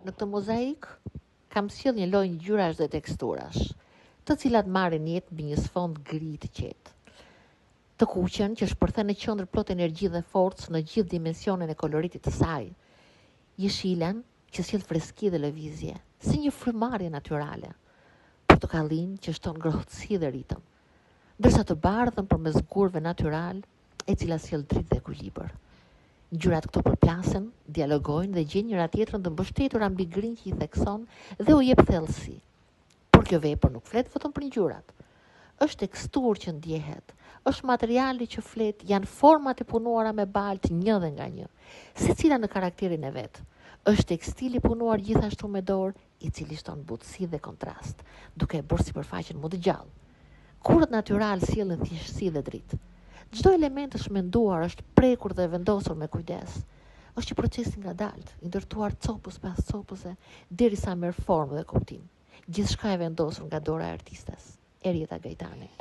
në këtë mozaik kam sjell një lloj ngjyrash dhe teksturash, të cilat marrin jetë mbi një sfond gri të qetë. Të kuqen që shpërthen në qendër plot energji dhe forcë në gjithë dimensionin e koloritit të saj. Jeshilen që sjell freski dhe lëvizje, si një frymarrje natyrale. Portokallin që shton ngrohtësi dhe ritëm. Ndërsa të bardhën përmes gurëve natyral, e cila sjell dritë dhe ekuilibër. Ngjyrat këto përplasen, dialogojnë dhe gjejnë njëra tjetrën të mbështetura mbi grin që i thekson dhe u jep thellësi. Por kjo vepër nuk flet vetëm për ngjyrat. Është teksturë që ndjehet, është materiali që flet, janë format e punuara me baltë një dhe nga një, secila në karakterin e vet. Është tekstili punuar gjithashtu me dorë, i cili shton butësi dhe kontrast, duke e bërë sipërfaqen më të gjallë. Kurët natyral sjellin thjeshtësi dhe dritë. Çdo element është menduar, është prekur dhe vendosur me kujdes. Është një proces i ngadalt, i ndërtuar copës pas copëse, derisa merr formë dhe kuptim. Gjithçka e vendosur nga dora e artistes. Erieta Gajtani.